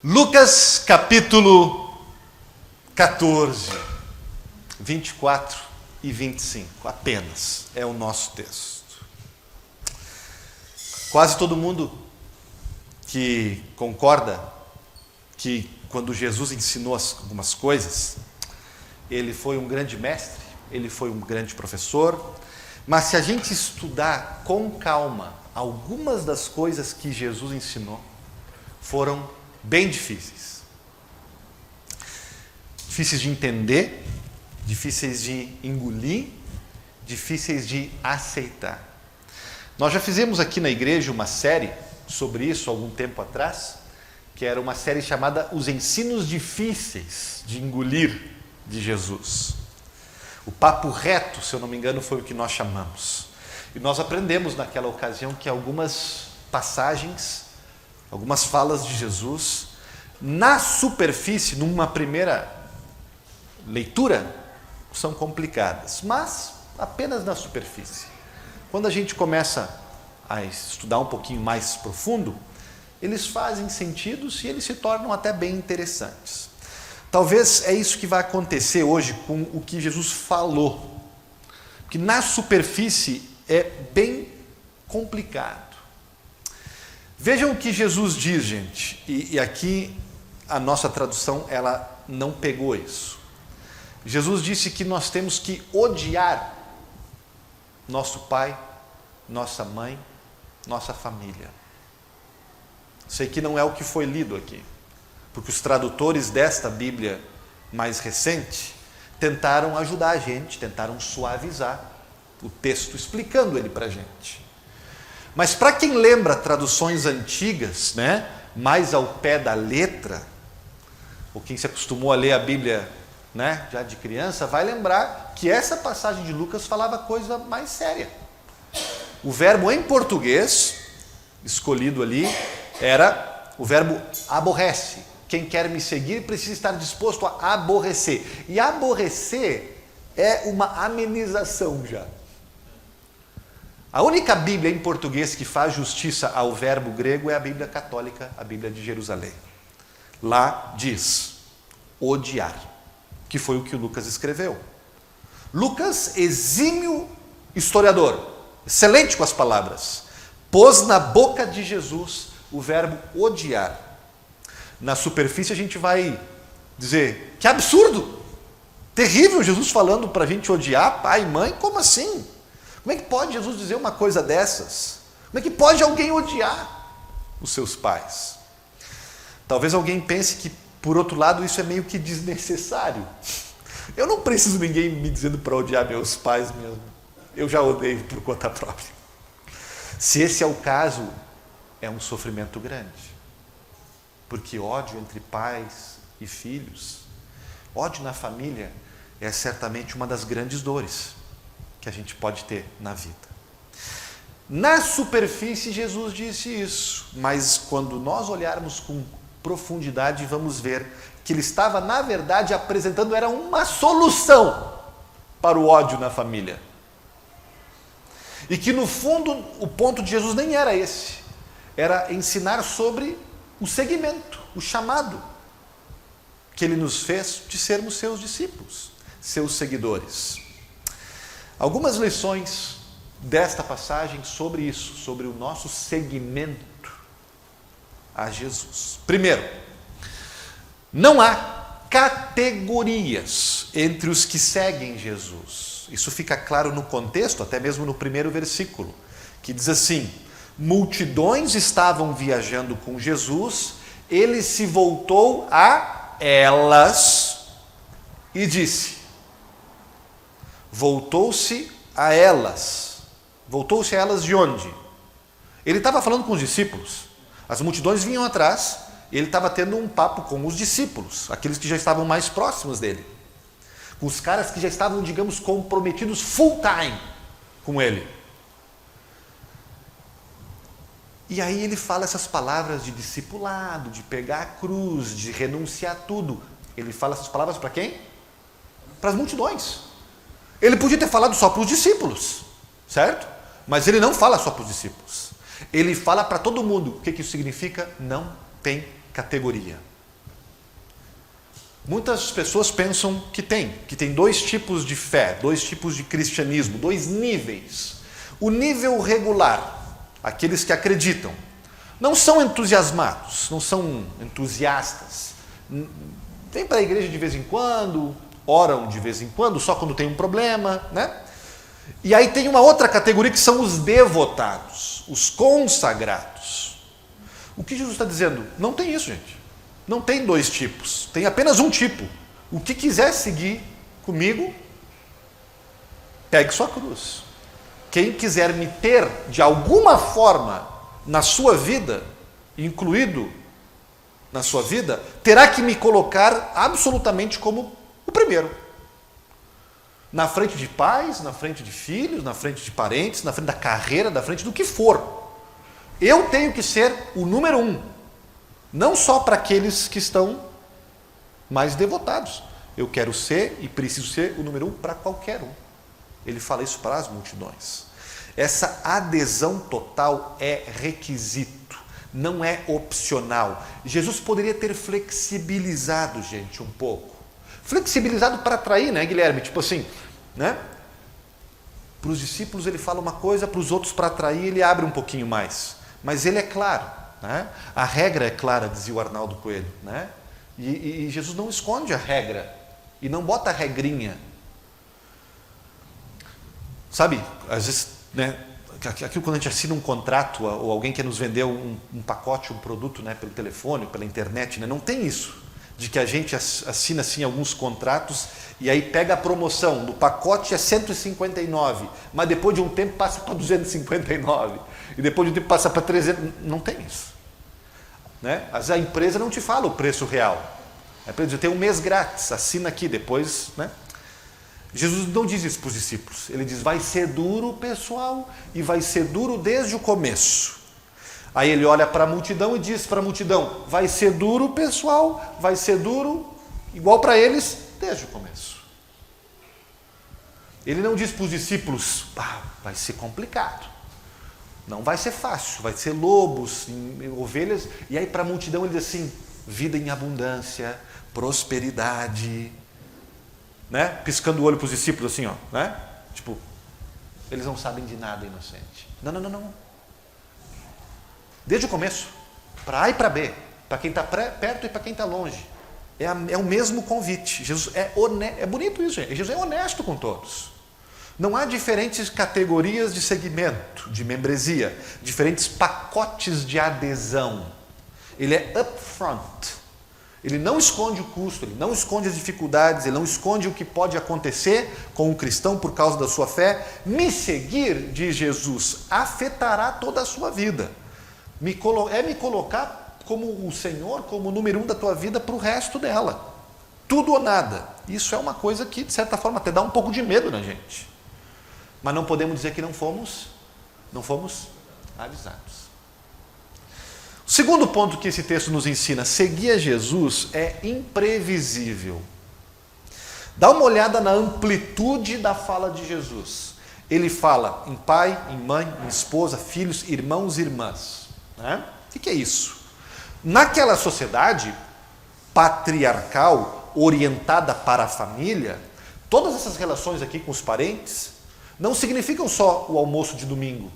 Lucas capítulo 14, 24 e 25, apenas, é o nosso texto. Quase todo mundo que concorda que quando Jesus ensinou algumas coisas, ele foi um grande mestre, ele foi um grande professor, mas se a gente estudar com calma, algumas das coisas que Jesus ensinou foram bem difíceis. Difíceis de entender, difíceis de engolir, difíceis de aceitar. Nós já fizemos aqui na igreja uma série sobre isso algum tempo atrás, que era uma série chamada Os Ensinos Difíceis de Engolir de Jesus. O papo reto, se eu não me engano, foi o que nós chamamos. E nós aprendemos naquela ocasião que algumas passagens, algumas falas de Jesus, na superfície, numa primeira leitura, são complicadas, mas apenas na superfície. Quando a gente começa a estudar um pouquinho mais profundo, eles fazem sentido e eles se tornam até bem interessantes. Talvez é isso que vai acontecer hoje com o que Jesus falou, que na superfície é bem complicado. Vejam o que Jesus diz, gente, e aqui a nossa tradução ela não pegou isso. Jesus disse que nós temos que odiar nosso pai, nossa mãe, nossa família. Sei que não é o que foi lido aqui, porque os tradutores desta Bíblia mais recente tentaram ajudar a gente, tentaram suavizar o texto, explicando ele para a gente. Mas para quem lembra traduções antigas, mais ao pé da letra, ou quem se acostumou a ler a Bíblia, já de criança, vai lembrar que essa passagem de Lucas falava coisa mais séria. O verbo em português, escolhido ali, era o verbo aborrece. Quem quer me seguir precisa estar disposto a aborrecer. E aborrecer é uma amenização já. A única Bíblia em português que faz justiça ao verbo grego é a Bíblia católica, a Bíblia de Jerusalém. Lá diz odiar, que foi o que o Lucas escreveu. Lucas, exímio historiador, excelente com as palavras, pôs na boca de Jesus o verbo odiar. Na superfície a gente vai dizer, que absurdo, terrível Jesus falando para a gente odiar pai e mãe, como assim? Como é que pode Jesus dizer uma coisa dessas? Como é que pode alguém odiar os seus pais? Talvez alguém pense que, por outro lado, isso é meio que desnecessário. Eu não preciso de ninguém me dizendo para odiar meus pais mesmo. Eu já odeio por conta própria. Se esse é o caso, é um sofrimento grande. Porque ódio entre pais e filhos, ódio na família, é certamente uma das grandes dores que a gente pode ter na vida. Na superfície, Jesus disse isso, mas quando nós olharmos com profundidade, vamos ver que ele estava, na verdade, apresentando era uma solução para o ódio na família. E que, no fundo, o ponto de Jesus nem era esse. Era ensinar sobre o segmento, o chamado que ele nos fez de sermos seus discípulos, seus seguidores. Algumas lições desta passagem sobre isso, sobre o nosso seguimento a Jesus. Primeiro, não há categorias entre os que seguem Jesus. Isso fica claro no contexto, até mesmo no primeiro versículo, que diz assim: multidões estavam viajando com Jesus, ele se voltou a elas e disse. Voltou-se a elas. Voltou-se a elas de onde? Ele estava falando com os discípulos. As multidões vinham atrás e ele estava tendo um papo com os discípulos, aqueles que já estavam mais próximos dele. Com os caras que já estavam, digamos, comprometidos full time com ele. E aí ele fala essas palavras de discipulado, de pegar a cruz, de renunciar a tudo. Ele fala essas palavras para quem? Para as multidões. Ele podia ter falado só para os discípulos, certo? Mas ele não fala só para os discípulos. Ele fala para todo mundo. O que isso significa? Não tem categoria. Muitas pessoas pensam que tem dois tipos de fé, dois tipos de cristianismo, dois níveis. O nível regular, aqueles que acreditam, não são entusiasmados, não são entusiastas. Vêm para a igreja de vez em quando, oram de vez em quando, só quando tem um problema, né? E aí tem uma outra categoria que são os devotados, os consagrados. O que Jesus está dizendo? Não tem isso, gente. Não tem dois tipos, tem apenas um tipo. O que quiser seguir comigo, pegue sua cruz. Quem quiser me ter de alguma forma na sua vida, incluído na sua vida, terá que me colocar absolutamente como o primeiro. Na frente de pais, na frente de filhos, na frente de parentes, na frente da carreira, na frente do que for. Eu tenho que ser o número um. Não só para aqueles que estão mais devotados. Eu quero ser e preciso ser o número um para qualquer um. Ele fala isso para as multidões. Essa adesão total é requisito, não é opcional. Jesus poderia ter flexibilizado, gente, um pouco. Flexibilizado para atrair, né, Guilherme? Tipo assim, né? Para os discípulos ele fala uma coisa, para os outros para atrair ele abre um pouquinho mais. Mas ele é claro. Né? A regra é clara, dizia o Arnaldo Coelho, né? E Jesus não esconde a regra e não bota a regrinha, sabe? Às vezes, né, aquilo quando a gente assina um contrato ou alguém quer nos vender um pacote, um produto, né, pelo telefone, pela internet, né, não tem isso de que a gente assina assim alguns contratos e aí pega a promoção do pacote é 159, mas depois de um tempo passa para 259 e depois de um tempo passa para 300. Não tem isso, né? Às vezes a empresa não te fala o preço real. A empresa diz, tem um mês grátis, assina aqui, depois, né? Jesus não diz isso para os discípulos. Ele diz, vai ser duro, pessoal, e vai ser duro desde o começo. Aí ele olha para a multidão e diz para a multidão, vai ser duro, pessoal, vai ser duro, igual para eles, desde o começo. Ele não diz para os discípulos, vai ser complicado, não vai ser fácil, vai ser lobos, ovelhas, e aí para a multidão ele diz assim, vida em abundância, prosperidade, né? Piscando o olho para os discípulos assim, ó, né? Tipo, eles não sabem de nada, inocente. Não. Desde o começo, para A e para B, para quem está perto e para quem está longe. É o mesmo convite. Jesus é bonito isso, gente. Jesus é honesto com todos. Não há diferentes categorias de segmento, de membresia, diferentes pacotes de adesão. Ele é upfront. Ele não esconde o custo, ele não esconde as dificuldades, ele não esconde o que pode acontecer com o cristão por causa da sua fé. Me seguir, diz Jesus, afetará toda a sua vida. Me colocar como o Senhor, como o número um da tua vida para o resto dela. Tudo ou nada. Isso é uma coisa que, de certa forma, até dá um pouco de medo na gente. Mas não podemos dizer que não fomos avisados. O segundo ponto que esse texto nos ensina, seguir a Jesus é imprevisível. Dá uma olhada na amplitude da fala de Jesus. Ele fala em pai, em mãe, em esposa, filhos, irmãos e irmãs. Né? O que é isso? Naquela sociedade patriarcal, orientada para a família, todas essas relações aqui com os parentes não significam só o almoço de domingo,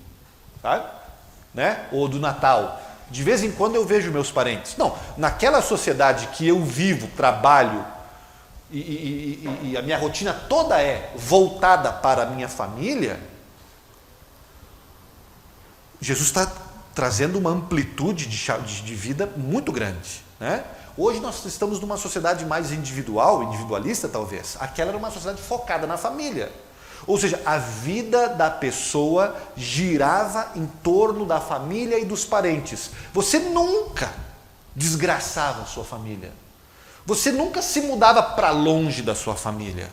tá? Né? Ou do Natal. De vez em quando eu vejo meus parentes. Não, naquela sociedade que eu vivo, trabalho e a minha rotina toda é voltada para a minha família, Jesus está trazendo uma amplitude de vida muito grande, né? Hoje nós estamos numa sociedade mais individualista talvez. Aquela era uma sociedade focada na família. Ou seja, a vida da pessoa girava em torno da família e dos parentes. Você nunca desgraçava a sua família. Você nunca se mudava para longe da sua família.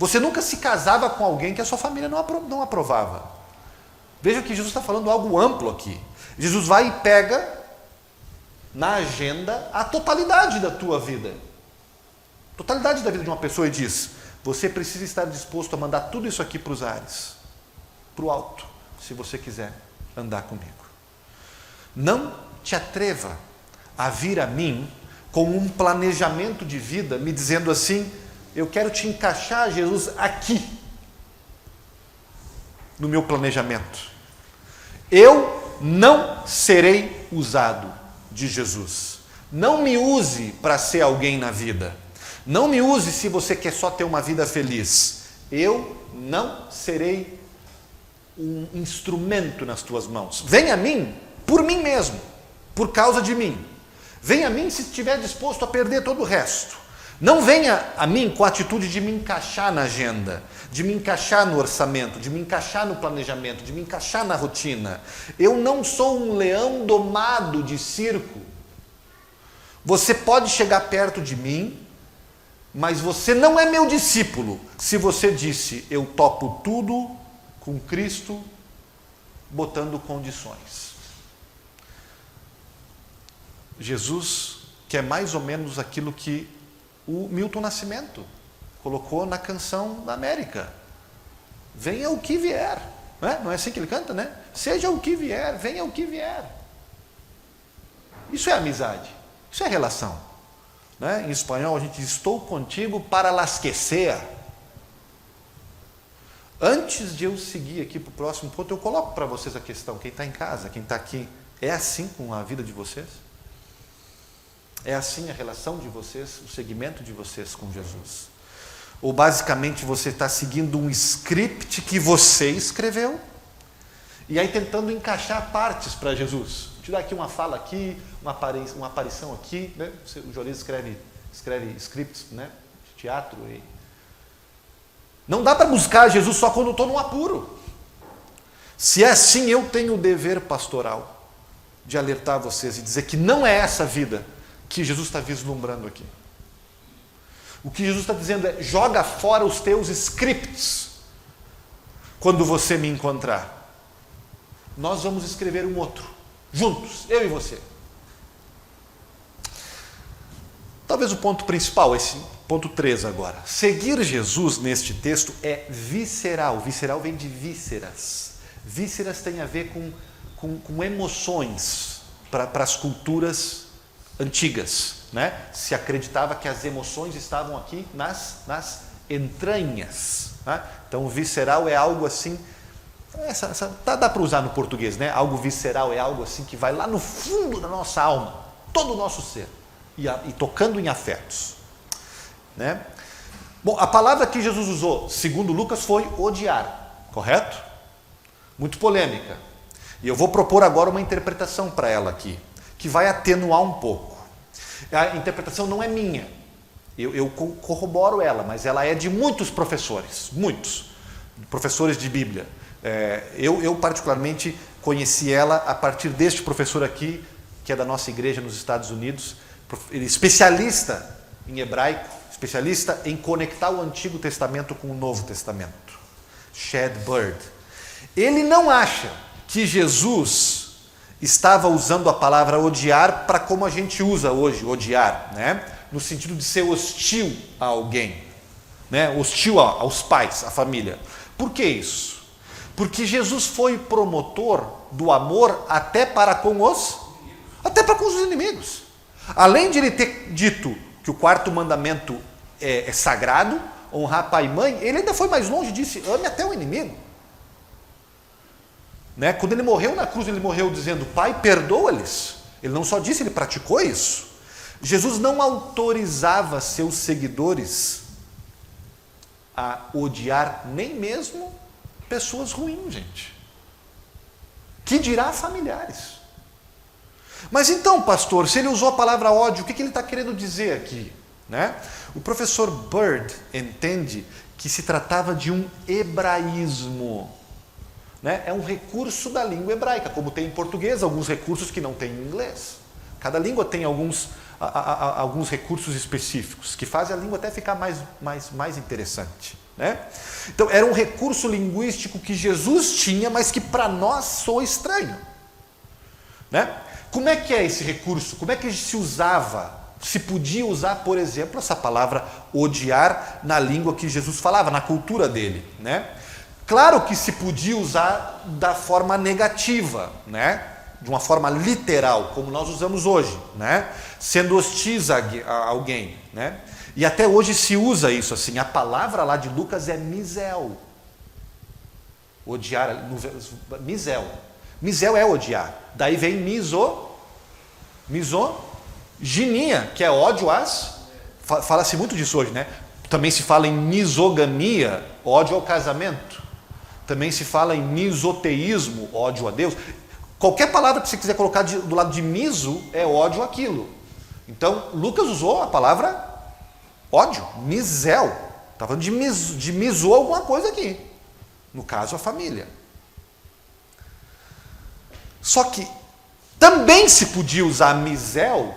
Você nunca se casava com alguém que a sua família não aprovava. Veja que Jesus está falando algo amplo aqui. Jesus vai e pega na agenda a totalidade da tua vida. Totalidade da vida de uma pessoa e diz, você precisa estar disposto a mandar tudo isso aqui para os ares, para o alto, se você quiser andar comigo. Não te atreva a vir a mim com um planejamento de vida, me dizendo assim: eu quero te encaixar, Jesus, aqui, no meu planejamento. Eu não serei usado de Jesus. Não me use para ser alguém na vida. Não me use se você quer só ter uma vida feliz. Eu não serei um instrumento nas tuas mãos. Venha a mim por mim mesmo, por causa de mim. Venha a mim se estiver disposto a perder todo o resto. Não venha a mim com a atitude de me encaixar na agenda, de me encaixar no orçamento, de me encaixar no planejamento, de me encaixar na rotina. Eu não sou um leão domado de circo. Você pode chegar perto de mim, mas você não é meu discípulo se você disse: eu topo tudo com Cristo, botando condições. Jesus quer mais ou menos aquilo que o Milton Nascimento colocou na canção da América: venha o que vier. Não é assim que ele canta, né? Seja o que vier, venha o que vier. Isso é amizade, isso é relação. Em espanhol a gente diz: estou contigo para las que sea. Antes de eu seguir aqui para o próximo ponto, eu coloco para vocês a questão: quem está em casa, quem está aqui, é assim com a vida de vocês? É assim a relação de vocês, o segmento de vocês com Jesus? Ou basicamente você está seguindo um script que você escreveu e aí tentando encaixar partes para Jesus? Vou te dar aqui uma fala aqui, uma aparição aqui, né? O Joris escreve scripts, né? De teatro. Não dá para buscar Jesus só quando estou num apuro. Se é assim, eu tenho o dever pastoral de alertar vocês e dizer que não é essa vida que Jesus está vislumbrando aqui. O que Jesus está dizendo é: joga fora os teus scripts quando você me encontrar. Nós vamos escrever um outro, juntos, eu e você. Talvez o ponto principal, esse ponto 3 agora. Seguir Jesus neste texto é visceral. Visceral vem de vísceras. Vísceras tem a ver com emoções para as culturas antigas, né? Se acreditava que as emoções estavam aqui nas entranhas, né? Então, o visceral é algo assim, dá para usar no português, né? Algo visceral é algo assim que vai lá no fundo da nossa alma, todo o nosso ser, e tocando em afetos, né? Bom, a palavra que Jesus usou, segundo Lucas, foi odiar, correto? Muito polêmica. E eu vou propor agora uma interpretação para ela aqui, que vai atenuar um pouco. A interpretação não é minha, eu corroboro ela, mas ela é de muitos professores de Bíblia. Eu particularmente conheci ela a partir deste professor aqui, que é da nossa igreja nos Estados Unidos, ele é especialista em hebraico, especialista em conectar o Antigo Testamento com o Novo Testamento. Chad Bird. Ele não acha que Jesus estava usando a palavra odiar para como a gente usa hoje, odiar, né? No sentido de ser hostil a alguém, né? Hostil aos pais, à família. Por que isso? Porque Jesus foi promotor do amor até para com os inimigos. Além de ele ter dito que o quarto mandamento é sagrado, honrar pai e mãe, ele ainda foi mais longe e disse: ame até o inimigo. Né? Quando ele morreu na cruz, ele morreu dizendo: Pai, perdoa-lhes. Ele não só disse, ele praticou isso. Jesus não autorizava seus seguidores a odiar nem mesmo pessoas ruins, gente. Que dirá familiares. Mas então, pastor, se ele usou a palavra ódio, o que ele está querendo dizer aqui? Né? O professor Bird entende que se tratava de um hebraísmo. Né? É um recurso da língua hebraica, como tem em português alguns recursos que não tem em inglês. Cada língua tem alguns recursos específicos, que fazem a língua até ficar mais interessante. Né? Então, era um recurso linguístico que Jesus tinha, mas que para nós soa estranho. Né? Como é que é esse recurso? Como é que se usava? Se podia usar, por exemplo, essa palavra odiar na língua que Jesus falava, na cultura dele, né? Claro que se podia usar da forma negativa, né? de uma forma literal, como nós usamos hoje, né? Sendo hostis a alguém, né? E até hoje se usa isso assim. A palavra lá de Lucas é misel. Odiar, misel. Misel é odiar. Daí vem misoginia, que é ódio às... Fala-se muito disso hoje, né? Também se fala em misogamia, ódio ao casamento. Também se fala em misoteísmo, ódio a Deus. Qualquer palavra que você quiser colocar do lado de miso é ódio àquilo. Então, Lucas usou a palavra ódio, misel. Está falando de miso alguma coisa aqui. No caso, a família. Só que também se podia usar misel,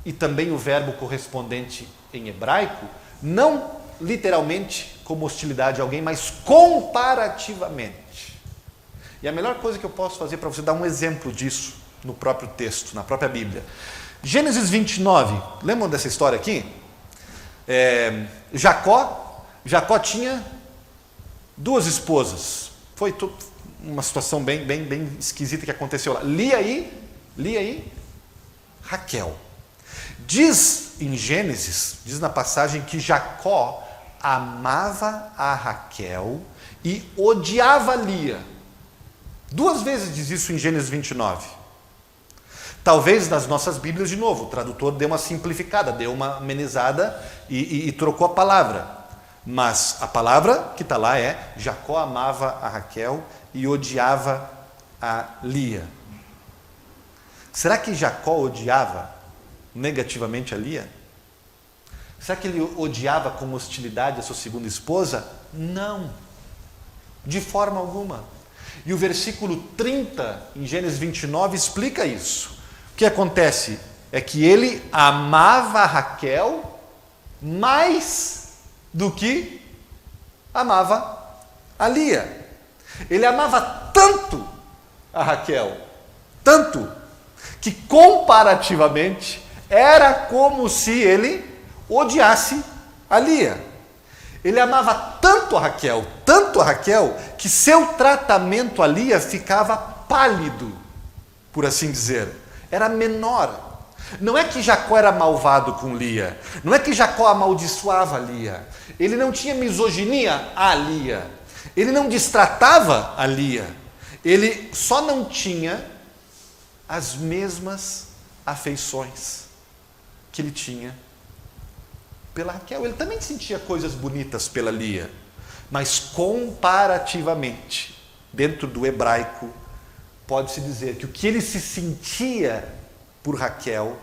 e também o verbo correspondente em hebraico, não literalmente como hostilidade a alguém, mas comparativamente. E a melhor coisa que eu posso fazer para você dar um exemplo disso no próprio texto, na própria Bíblia. Gênesis 29, lembram dessa história aqui? Jacó tinha 2 esposas. Foi uma situação bem esquisita que aconteceu lá. Lia e Raquel. Diz em Gênesis, diz na passagem que Jacó amava a Raquel e odiava Lia. 2 vezes diz isso em Gênesis 29. Talvez nas nossas Bíblias, de novo, o tradutor deu uma simplificada, deu uma amenizada e trocou a palavra. Mas a palavra que está lá é: Jacó amava a Raquel e odiava a Lia. Será que Jacó odiava negativamente a Lia? Será que ele odiava com hostilidade a sua segunda esposa? Não, de forma alguma. E o versículo 30, em Gênesis 29, explica isso. O que acontece é que ele amava a Raquel mais do que amava a Lia. Ele amava tanto a Raquel, tanto, que comparativamente era como se ele odiasse a Lia. Ele amava tanto a Raquel, que seu tratamento a Lia ficava pálido, por assim dizer. Era menor. Não é que Jacó era malvado com Lia. Não é que Jacó amaldiçoava Lia. Ele não tinha misoginia a Lia. Ele não destratava a Lia. Ele só não tinha as mesmas afeições que ele tinha pela Raquel. Ele também sentia coisas bonitas pela Lia, mas comparativamente, dentro do hebraico, pode-se dizer que o que ele se sentia por Raquel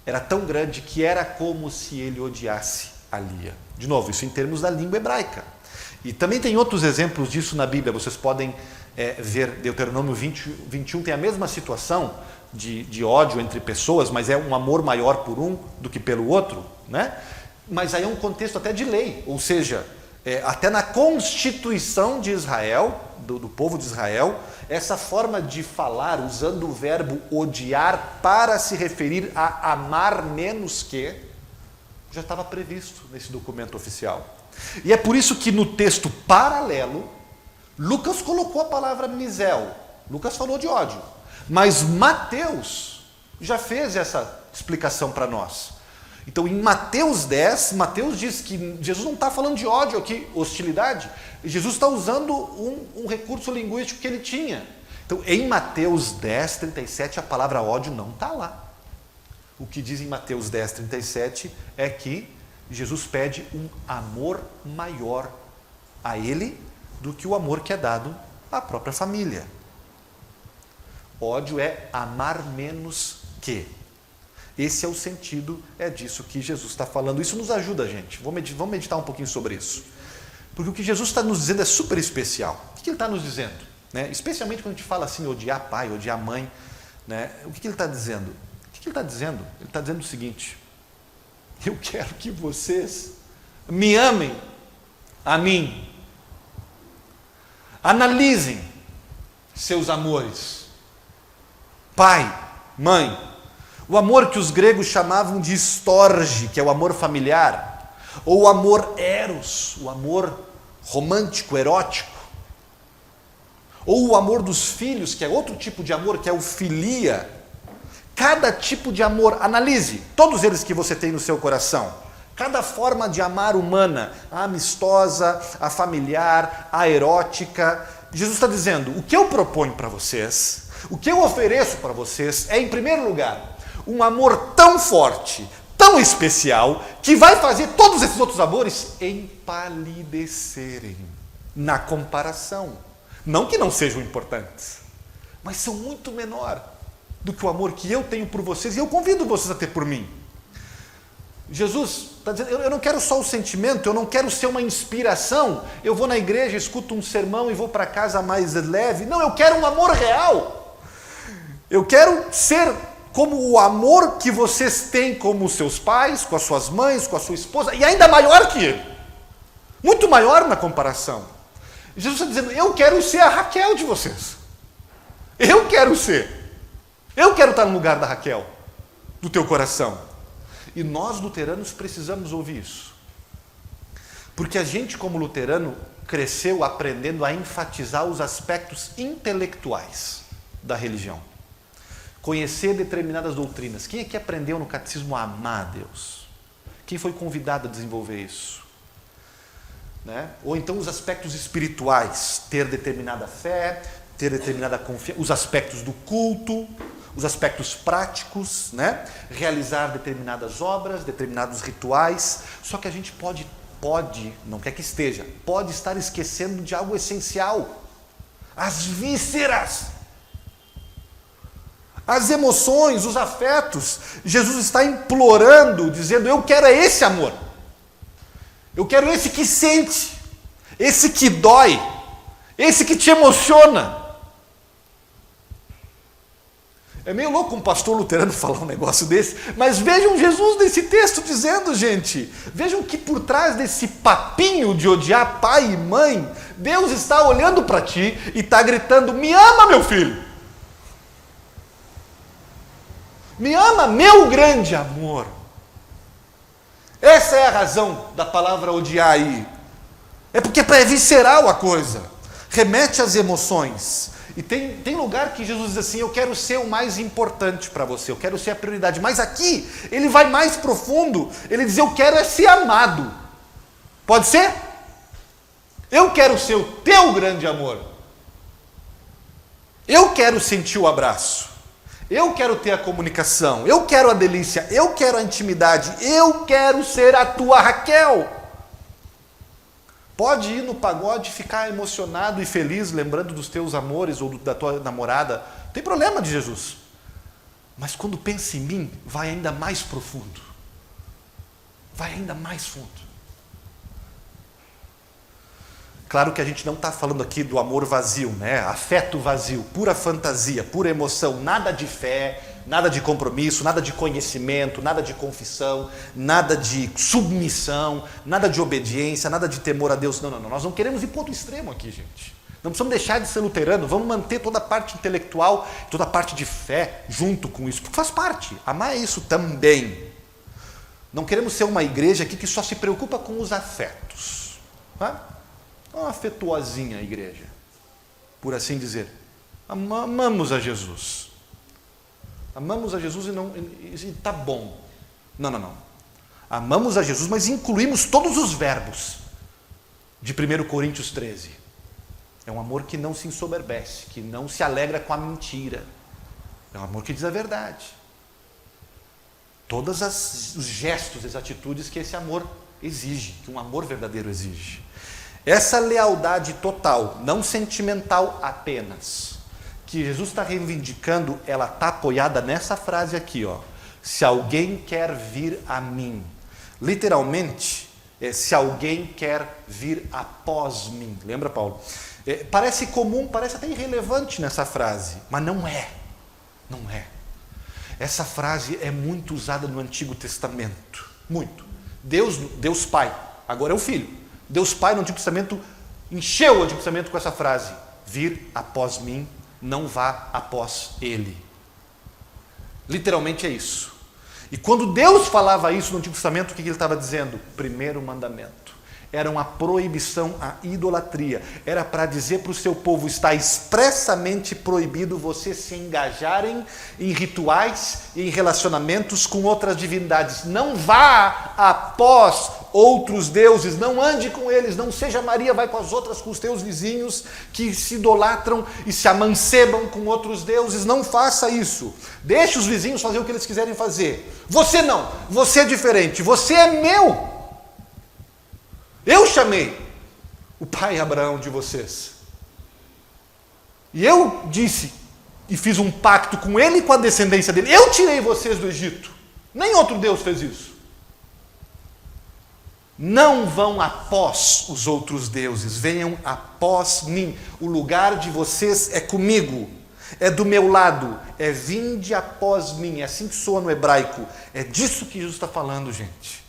era tão grande que era como se ele odiasse a Lia. De novo, isso em termos da língua hebraica. E também tem outros exemplos disso na Bíblia. Vocês podem ver Deuteronômio 21, tem a mesma situação de ódio entre pessoas, mas é um amor maior por um do que pelo outro, né? Mas aí é um contexto até de lei, ou seja, até na constituição de Israel, do povo de Israel, essa forma de falar, usando o verbo odiar para se referir a amar menos que, já estava previsto nesse documento oficial. E é por isso que no texto paralelo, Lucas colocou a palavra misel. Lucas falou de ódio. Mas Mateus já fez essa explicação para nós. Então, em Mateus 10, Mateus diz que Jesus não está falando de ódio aqui, hostilidade. Jesus está usando um recurso linguístico que ele tinha. Então, em Mateus 10, 37, a palavra ódio não está lá. O que diz em Mateus 10, 37 é que Jesus pede um amor maior a ele do que o amor que é dado à própria família. Ódio é amar menos que. Esse é o sentido, é disso que Jesus está falando. Isso nos ajuda, gente. Vamos meditar um pouquinho sobre isso. Porque o que Jesus está nos dizendo é super especial. O que ele está nos dizendo? Né? Especialmente quando a gente fala assim, odiar pai, odiar mãe. Né? O que ele está dizendo? O que ele está dizendo? Ele está dizendo o seguinte: eu quero que vocês me amem a mim. Analisem seus amores. Pai, mãe. O amor que os gregos chamavam de storge, que é o amor familiar, ou o amor eros, o amor romântico, erótico, ou o amor dos filhos, que é outro tipo de amor, que é o filia. Cada tipo de amor, analise todos eles que você tem no seu coração. Cada forma de amar humana, a amistosa, a familiar, a erótica. Jesus está dizendo, o que eu proponho para vocês, o que eu ofereço para vocês é, em primeiro lugar, um amor tão forte, tão especial, que vai fazer todos esses outros amores empalidecerem na comparação. Não que não sejam importantes, mas são muito menor do que o amor que eu tenho por vocês e eu convido vocês a ter por mim. Jesus está dizendo, eu não quero só o sentimento, eu não quero ser uma inspiração, eu vou na igreja, escuto um sermão e vou para casa mais leve. Não, eu quero um amor real. Eu quero ser como o amor que vocês têm com os seus pais, com as suas mães, com a sua esposa, e ainda maior que ele. Muito maior na comparação. Jesus está dizendo, eu quero ser a Raquel de vocês. Eu quero ser. Eu quero estar no lugar da Raquel, do teu coração. E nós, luteranos, precisamos ouvir isso. Porque a gente, como luterano, cresceu aprendendo a enfatizar os aspectos intelectuais da religião. Conhecer determinadas doutrinas. Quem é que aprendeu no catecismo a amar a Deus? Quem foi convidado a desenvolver isso? Né? Ou então os aspectos espirituais, ter determinada fé, ter determinada confiança, os aspectos do culto, os aspectos práticos, né? Realizar determinadas obras, determinados rituais, só que a gente pode, não quer que esteja, pode estar esquecendo de algo essencial, as vísceras, as emoções, os afetos. Jesus está implorando, dizendo, eu quero esse amor, eu quero esse que sente, esse que dói, esse que te emociona. É meio louco um pastor luterano falar um negócio desse, mas vejam Jesus nesse texto dizendo, gente, vejam que por trás desse papinho de odiar pai e mãe, Deus está olhando para ti e está gritando, me ama, meu filho, me ama, meu grande amor. Essa é a razão da palavra odiar aí, é porque é visceral a coisa, remete às emoções. E tem lugar que Jesus diz assim, eu quero ser o mais importante para você, eu quero ser a prioridade. Mas aqui, ele vai mais profundo, ele diz, eu quero é ser amado. Pode ser? Eu quero ser o teu grande amor. Eu quero sentir o abraço. Eu quero ter a comunicação. Eu quero a delícia. Eu quero a intimidade. Eu quero ser a tua Raquel. Pode ir no pagode, ficar emocionado e feliz, lembrando dos teus amores ou da tua namorada. Não tem problema de Jesus. Mas quando pensa em mim, vai ainda mais profundo. Vai ainda mais fundo. Claro que a gente não está falando aqui do amor vazio, né? Afeto vazio, pura fantasia, pura emoção, nada de fé, nada de compromisso, nada de conhecimento, nada de confissão, nada de submissão, nada de obediência, nada de temor a Deus. Não, nós não queremos ir para outro extremo aqui, gente. Não precisamos deixar de ser luterano, vamos manter toda a parte intelectual, toda a parte de fé junto com isso, porque faz parte, amar é isso também. Não queremos ser uma igreja aqui que só se preocupa com os afetos. Tá? Uma afetuosinha a igreja, por assim dizer. Amamos a Jesus. Amamos a Jesus e tá bom. Não. Amamos a Jesus, mas incluímos todos os verbos de 1 Coríntios 13. É um amor que não se ensoberbece, que não se alegra com a mentira. É um amor que diz a verdade. Todos os gestos, as atitudes que esse amor exige, que um amor verdadeiro exige. Essa lealdade total, não sentimental apenas, que Jesus está reivindicando, ela está apoiada nessa frase aqui, ó. Se alguém quer vir a mim. Literalmente, se alguém quer vir após mim. Lembra, Paulo? Parece comum, parece até irrelevante nessa frase, mas não é. Não é. Essa frase é muito usada no Antigo Testamento. Muito. Deus Pai, agora é o Filho. Deus Pai no Antigo Testamento encheu o Antigo Testamento com essa frase: vir após mim, não vá após ele. Literalmente é isso. E quando Deus falava isso no Antigo Testamento, o que ele estava dizendo? Primeiro mandamento. eram a proibição à idolatria. Era para dizer para o seu povo, está expressamente proibido vocês se engajarem em rituais e em relacionamentos com outras divindades. Não vá após outros deuses, não ande com eles, não seja Maria, vai com as outras, com os teus vizinhos que se idolatram e se amancebam com outros deuses. Não faça isso. Deixe os vizinhos fazer o que eles quiserem fazer. Você não, você é diferente, você é meu. Eu chamei o pai Abraão de vocês. E eu disse e fiz um pacto com ele e com a descendência dele. Eu tirei vocês do Egito. Nem outro Deus fez isso. Não vão após os outros deuses, venham após mim. O lugar de vocês é comigo, é do meu lado, é vinde após mim. É assim que soa no hebraico. É disso que Jesus está falando, gente.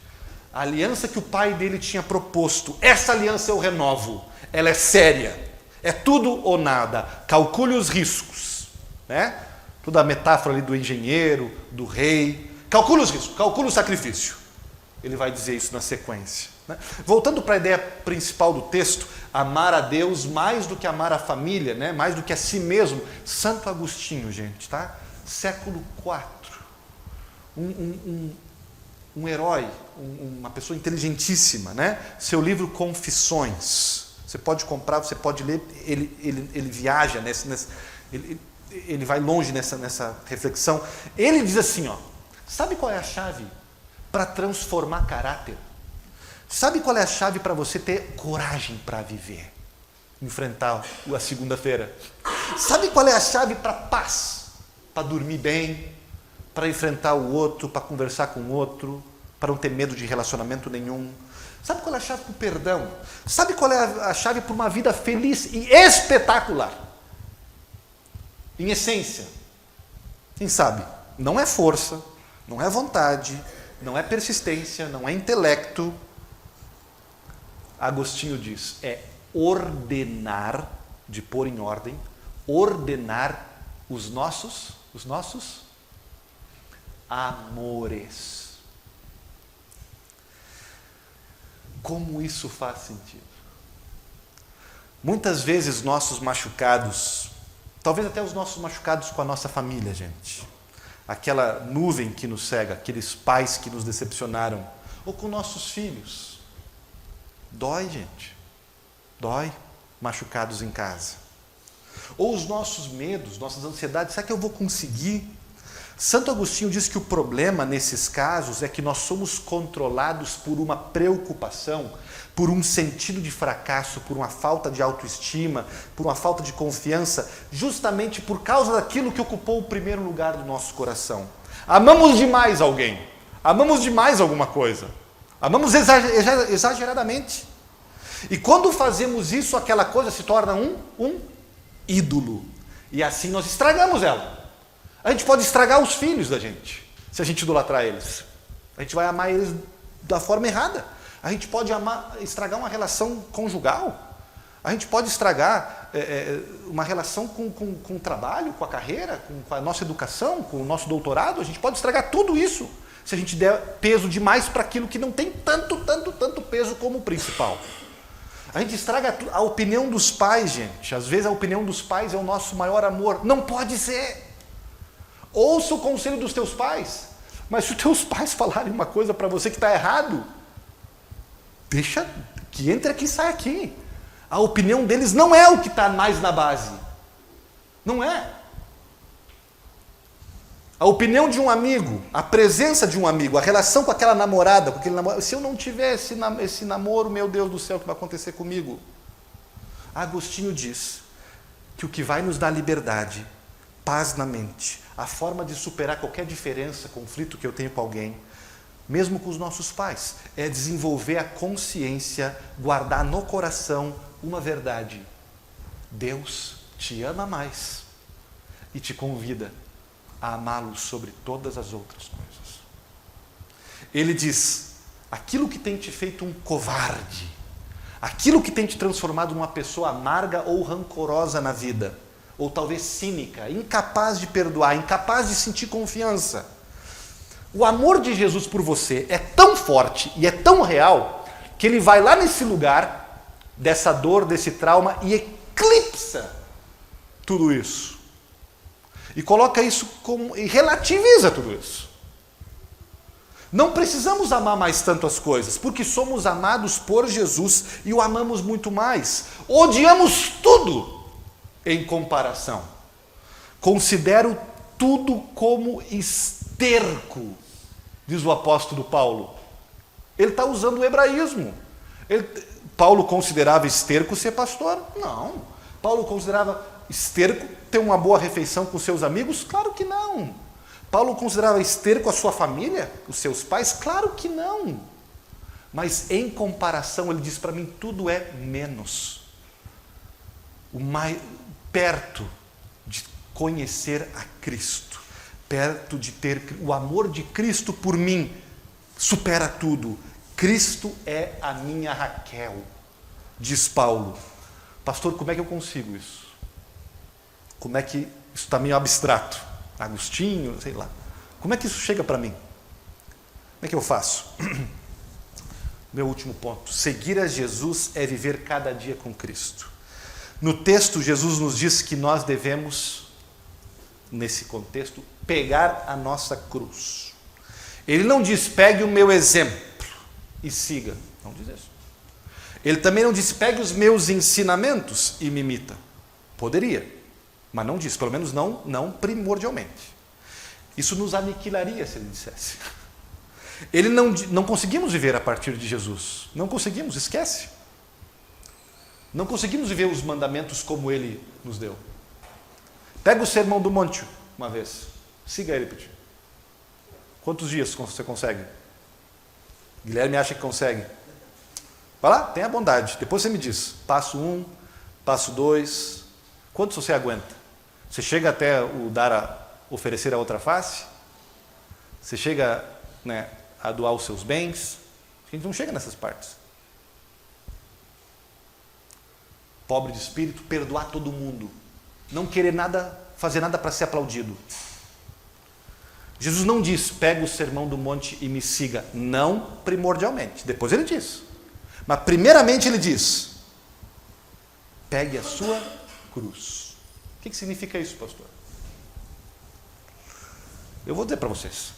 A aliança que o pai dele tinha proposto, essa aliança eu renovo. Ela é séria. É tudo ou nada. Calcule os riscos. Né? Toda a metáfora ali do engenheiro, do rei. Calcule os riscos, calcule o sacrifício. Ele vai dizer isso na sequência. Né? Voltando para a ideia principal do texto, amar a Deus mais do que amar a família, né? Mais do que a si mesmo. Santo Agostinho, gente, tá? Século IV. Um herói, uma pessoa inteligentíssima, né? Seu livro Confissões, você pode comprar, você pode ler, ele viaja, ele vai longe nessa reflexão. Ele diz assim, ó, sabe qual é a chave para transformar caráter? Sabe qual é a chave para você ter coragem para viver? Enfrentar a segunda-feira. Sabe qual é a chave para paz? Para dormir bem, para enfrentar o outro, para conversar com o outro, para não ter medo de relacionamento nenhum. Sabe qual é a chave para o perdão? Sabe qual é a chave para uma vida feliz e espetacular? Em essência, quem sabe? Não é força, não é vontade, não é persistência, não é intelecto. Agostinho diz, é ordenar, de pôr em ordem, ordenar os nossos amores. Como isso faz sentido? Muitas vezes nossos machucados, talvez até os nossos machucados com a nossa família, gente, aquela nuvem que nos cega, aqueles pais que nos decepcionaram, ou com nossos filhos, dói, gente, dói, machucados em casa. Ou os nossos medos, nossas ansiedades, será que eu vou conseguir? Santo Agostinho diz que o problema nesses casos é que nós somos controlados por uma preocupação, por um sentido de fracasso, por uma falta de autoestima, por uma falta de confiança, justamente por causa daquilo que ocupou o primeiro lugar do nosso coração. Amamos demais alguém, amamos demais alguma coisa, amamos exageradamente. E quando fazemos isso, aquela coisa se torna um ídolo. E assim nós estragamos ela. A gente pode estragar os filhos da gente, se a gente idolatrar eles. A gente vai amar eles da forma errada. A gente pode estragar uma relação conjugal. A gente pode estragar uma relação com o trabalho, com a carreira, com a nossa educação, com o nosso doutorado. A gente pode estragar tudo isso se a gente der peso demais para aquilo que não tem tanto peso como o principal. A gente estraga a opinião dos pais, gente. Às vezes a opinião dos pais é o nosso maior amor. Não pode ser. Ouça o conselho dos teus pais. Mas se os teus pais falarem uma coisa para você que está errado, deixa que entre aqui e sai aqui. A opinião deles não é o que está mais na base. Não é. A opinião de um amigo, a presença de um amigo, a relação com aquela namorada, com aquele namorado. Se eu não tiver esse namoro, meu Deus do céu, o que vai acontecer comigo? Agostinho diz que o que vai nos dar liberdade, paz na mente, a forma de superar qualquer diferença, conflito que eu tenho com alguém, mesmo com os nossos pais, é desenvolver a consciência, guardar no coração uma verdade. Deus te ama mais e te convida a amá-lo sobre todas as outras coisas. Ele diz, aquilo que tem te feito um covarde, aquilo que tem te transformado numa pessoa amarga ou rancorosa na vida, ou talvez cínica, incapaz de perdoar, incapaz de sentir confiança. O amor de Jesus por você é tão forte e é tão real que ele vai lá nesse lugar, dessa dor, desse trauma, e eclipsa tudo isso. E coloca isso como, e relativiza tudo isso. Não precisamos amar mais tanto as coisas, porque somos amados por Jesus e o amamos muito mais. Odiamos tudo em comparação. Considero tudo como esterco, diz o apóstolo Paulo. Ele está usando o hebraísmo. Paulo considerava esterco ser pastor? Não. Paulo considerava esterco ter uma boa refeição com seus amigos? Claro que não. Paulo considerava esterco a sua família, os seus pais? Claro que não. Mas em comparação, ele diz para mim, tudo é menos. O mais perto de conhecer a Cristo, perto de ter o amor de Cristo por mim, supera tudo. Cristo é a minha Raquel, diz Paulo. Pastor, como é que eu consigo isso? Como é que isso está meio abstrato? Agostinho, sei lá. Como é que isso chega para mim? Como é que eu faço? Meu último ponto. Seguir a Jesus é viver cada dia com Cristo. No texto, Jesus nos diz que nós devemos, nesse contexto, pegar a nossa cruz. Ele não diz, pegue o meu exemplo e siga. Não diz isso. Ele também não diz, pegue os meus ensinamentos e me imita. Poderia. Mas não diz, pelo menos não primordialmente. Isso nos aniquilaria se ele dissesse. Ele não conseguimos viver a partir de Jesus. Não conseguimos, esquece. Não conseguimos viver os mandamentos como ele nos deu. Pega o Sermão do Monte uma vez. Siga ele, Petit. Quantos dias você consegue? Guilherme acha que consegue. Vai lá, tenha bondade. Depois você me diz. Passo 1, passo 2. Quantos você aguenta? Você chega até oferecer a outra face? Você chega, a doar os seus bens? A gente não chega nessas partes. Pobre de espírito, perdoar todo mundo. Não querer nada, fazer nada para ser aplaudido. Jesus não diz, pega o Sermão do Monte e me siga. Não primordialmente. Depois ele diz. Mas primeiramente ele diz, pegue a sua cruz. O que significa isso, pastor? Eu vou dizer para vocês.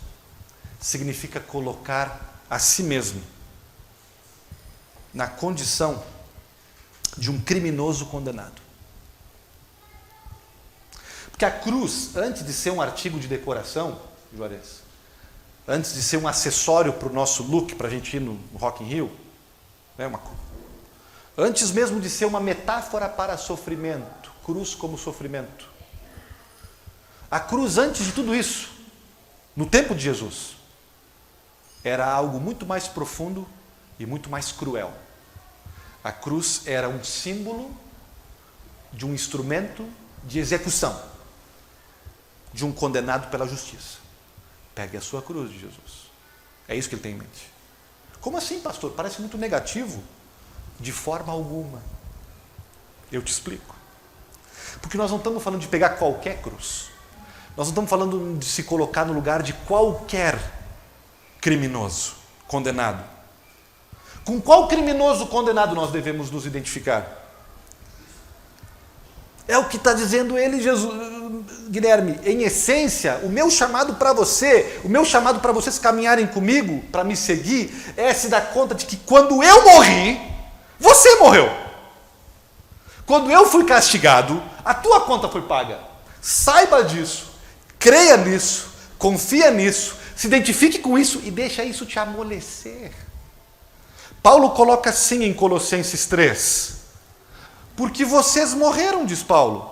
Significa colocar a si mesmo na condição de um criminoso condenado. Porque a cruz, antes de ser um artigo de decoração, Juarez, antes de ser um acessório para o nosso look, para a gente ir no Rock in Rio, antes mesmo de ser uma metáfora para sofrimento, cruz como sofrimento. A cruz, antes de tudo isso, no tempo de Jesus, era algo muito mais profundo e muito mais cruel. A cruz era um símbolo de um instrumento de execução, de um condenado pela justiça. Pegue a sua cruz de Jesus. É isso que ele tem em mente. Como assim, pastor? Parece muito negativo. De forma alguma. Eu te explico. Porque nós não estamos falando de pegar qualquer cruz. Nós não estamos falando de se colocar no lugar de qualquer criminoso condenado. Com qual criminoso condenado nós devemos nos identificar? É o que está dizendo ele, Jesus, Guilherme. Em essência, o meu chamado para vocês caminharem comigo, para me seguir, é se dar conta de que quando eu morri, você morreu. Quando eu fui castigado, a tua conta foi paga. Saiba disso, creia nisso, confia nisso, se identifique com isso e deixa isso te amolecer. Paulo coloca assim em Colossenses 3. Porque vocês morreram, diz Paulo.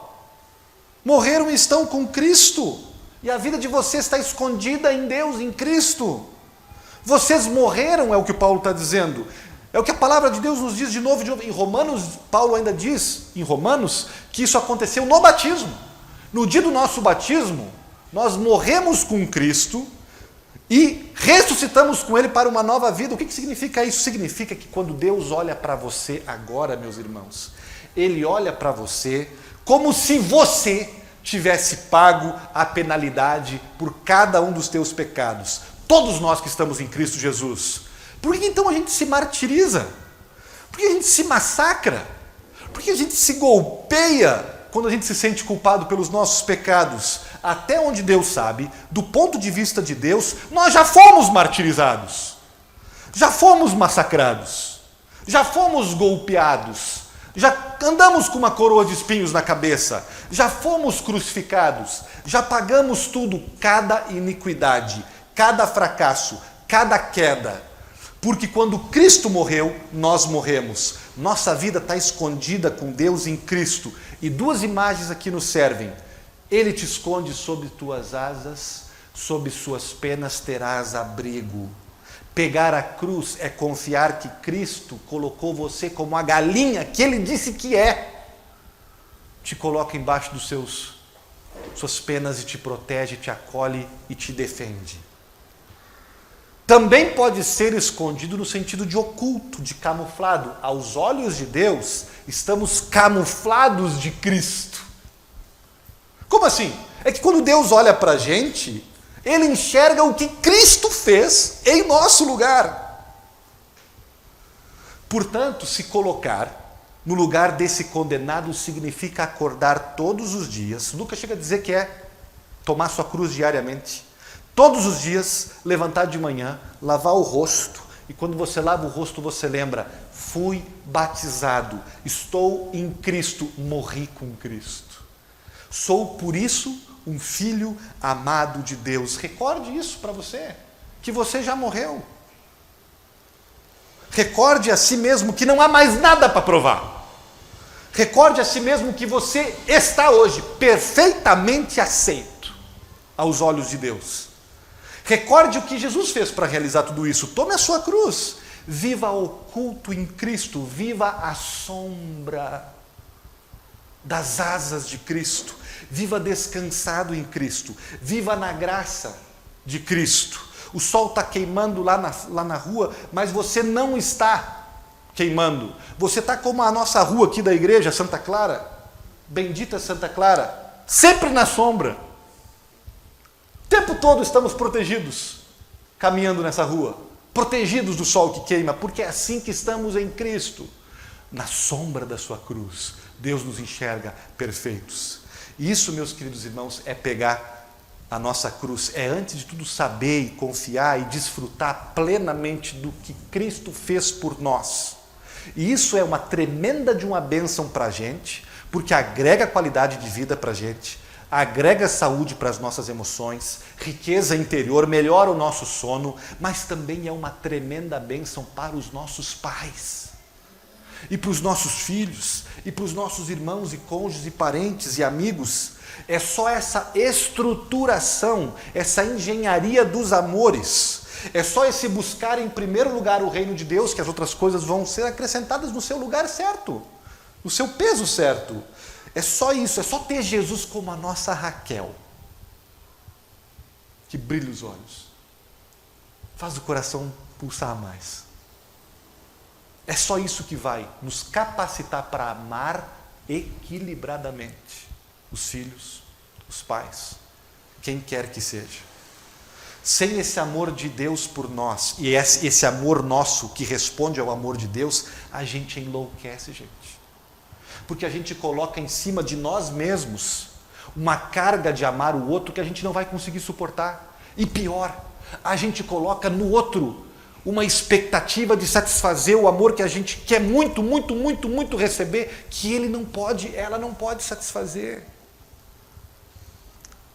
Morreram e estão com Cristo. E a vida de vocês está escondida em Deus, em Cristo. Vocês morreram, é o que Paulo está dizendo. É o que a palavra de Deus nos diz de novo. Em Romanos, Paulo ainda diz, em Romanos, que isso aconteceu no batismo. No dia do nosso batismo, nós morremos com Cristo e ressuscitamos com Ele para uma nova vida. O que significa isso? Significa que quando Deus olha para você agora, meus irmãos, Ele olha para você como se você tivesse pago a penalidade por cada um dos teus pecados. Todos nós que estamos em Cristo Jesus. Por que então a gente se martiriza? Por que a gente se massacra? Por que a gente se golpeia quando a gente se sente culpado pelos nossos pecados? Até onde Deus sabe, do ponto de vista de Deus, nós já fomos martirizados, já fomos massacrados, já fomos golpeados, já andamos com uma coroa de espinhos na cabeça, já fomos crucificados, já pagamos tudo, cada iniquidade, cada fracasso, cada queda. Porque quando Cristo morreu, nós morremos. Nossa vida está escondida com Deus em Cristo. E duas imagens aqui nos servem. Ele te esconde sob tuas asas, sob suas penas terás abrigo. Pegar a cruz é confiar que Cristo colocou você como a galinha que Ele disse que é. Te coloca embaixo dos suas penas e te protege, te acolhe e te defende. Também pode ser escondido no sentido de oculto, de camuflado. Aos olhos de Deus, estamos camuflados de Cristo. Como assim? É que quando Deus olha para a gente, Ele enxerga o que Cristo fez em nosso lugar. Portanto, se colocar no lugar desse condenado significa acordar todos os dias. Lucas chega a dizer que é tomar sua cruz diariamente. Todos os dias, levantar de manhã, lavar o rosto. E quando você lava o rosto, você lembra: fui batizado, estou em Cristo, morri com Cristo. Sou, por isso, um filho amado de Deus. Recorde isso para você, que você já morreu. Recorde a si mesmo que não há mais nada para provar. Recorde a si mesmo que você está hoje perfeitamente aceito aos olhos de Deus. Recorde o que Jesus fez para realizar tudo isso. Tome a sua cruz. Viva oculto em Cristo. Viva à sombra das asas de Cristo. Viva descansado em Cristo. Viva na graça de Cristo. O sol está queimando lá na rua, mas você não está queimando. Você está como a nossa rua aqui da igreja, Santa Clara. Bendita Santa Clara. Sempre na sombra. O tempo todo estamos protegidos, caminhando nessa rua, protegidos do sol que queima, porque é assim que estamos em Cristo, na sombra da sua cruz. Deus nos enxerga perfeitos. E isso, meus queridos irmãos, é pegar a nossa cruz, é antes de tudo saber e confiar e desfrutar plenamente do que Cristo fez por nós. E isso é uma tremenda de uma bênção para a gente, porque agrega qualidade de vida para a gente, agrega saúde para as nossas emoções, riqueza interior, melhora o nosso sono, mas também é uma tremenda bênção para os nossos pais, e para os nossos filhos, e para os nossos irmãos e cônjuges e parentes e amigos. É só essa estruturação, essa engenharia dos amores, é só esse buscar em primeiro lugar o reino de Deus, que as outras coisas vão ser acrescentadas no seu lugar certo, no seu peso certo. É só isso, é só ter Jesus como a nossa Raquel, que brilha os olhos, faz o coração pulsar mais. É só isso que vai nos capacitar para amar equilibradamente os filhos, os pais, quem quer que seja. Sem esse amor de Deus por nós, e esse amor nosso que responde ao amor de Deus, a gente enlouquece, gente. Porque a gente coloca em cima de nós mesmos uma carga de amar o outro que a gente não vai conseguir suportar. E pior, a gente coloca no outro uma expectativa de satisfazer o amor que a gente quer muito, muito, muito, muito receber, que ele não pode, ela não pode satisfazer.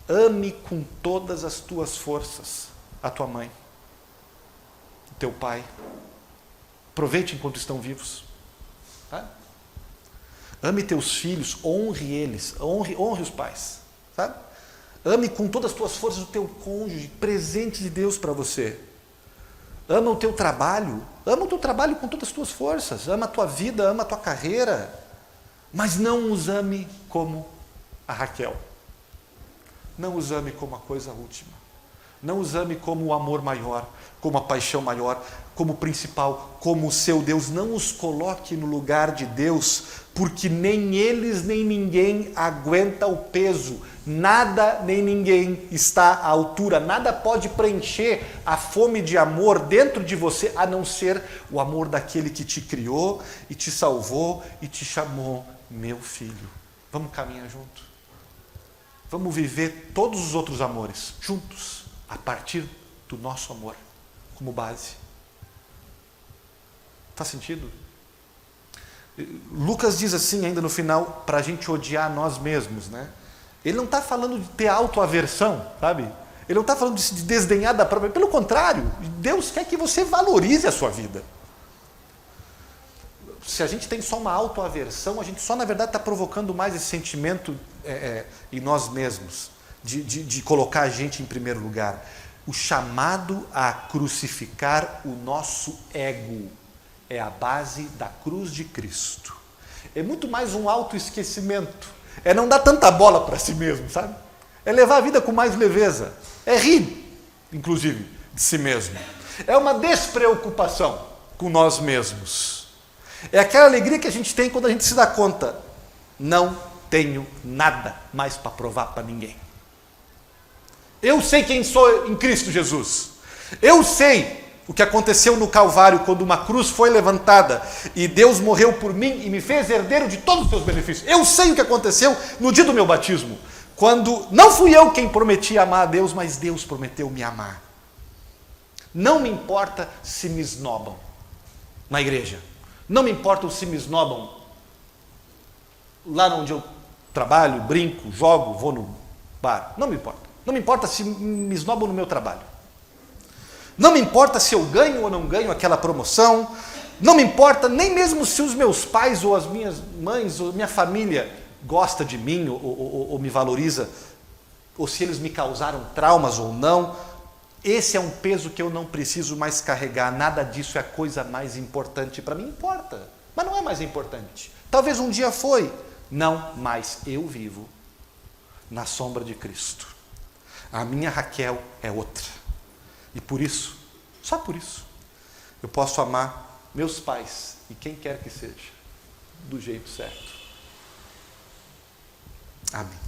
Ame com todas as tuas forças a tua mãe, o teu pai. Aproveite enquanto estão vivos. Tá? Ame teus filhos, honre eles, honre os pais. Sabe? Ame com todas as tuas forças o teu cônjuge, presente de Deus para você. Ama o teu trabalho com todas as tuas forças, ama a tua vida, ama a tua carreira, mas não os ame como a Raquel. Não os ame como a coisa última. Não os ame como o amor maior, como a paixão maior, como o principal, como o seu Deus. Não os coloque no lugar de Deus, porque nem eles nem ninguém aguenta o peso. Nada nem ninguém está à altura. Nada pode preencher a fome de amor dentro de você, a não ser o amor daquele que te criou e te salvou e te chamou meu filho. Vamos caminhar junto. Vamos viver todos os outros amores juntos, a partir do nosso amor como base. Faz sentido? Lucas diz assim ainda no final, para a gente odiar nós mesmos, né? Ele não está falando de ter autoaversão, sabe? Ele não está falando de desdenhar da própria... Pelo contrário, Deus quer que você valorize a sua vida. Se a gente tem só uma autoaversão, a gente só, na verdade, está provocando mais esse sentimento em nós mesmos, de colocar a gente em primeiro lugar. O chamado a crucificar o nosso ego é a base da cruz de Cristo. É muito mais um autoesquecimento. É não dar tanta bola para si mesmo, sabe? É levar a vida com mais leveza. É rir, inclusive, de si mesmo. É uma despreocupação com nós mesmos. É aquela alegria que a gente tem quando a gente se dá conta. Não tenho nada mais para provar para ninguém. Eu sei quem sou em Cristo Jesus. Eu sei o que aconteceu no Calvário, quando uma cruz foi levantada e Deus morreu por mim e me fez herdeiro de todos os seus benefícios. Eu sei o que aconteceu no dia do meu batismo, quando não fui eu quem prometi amar a Deus, mas Deus prometeu me amar. Não me importa se me esnobam na igreja. Não me importa se me esnobam lá onde eu trabalho, brinco, jogo, vou no bar. Não me importa. Não me importa se me esnobam no meu trabalho. Não me importa se eu ganho ou não ganho aquela promoção. Não me importa nem mesmo se os meus pais ou as minhas mães ou minha família gosta de mim ou me valoriza, ou se eles me causaram traumas ou não. Esse é um peso que eu não preciso mais carregar. Nada disso é a coisa mais importante para mim. Importa, mas não é mais importante. Talvez um dia foi. Não, mas eu vivo na sombra de Cristo. A minha Raquel é outra. E por isso, só por isso, eu posso amar meus pais e quem quer que seja, do jeito certo. Amém.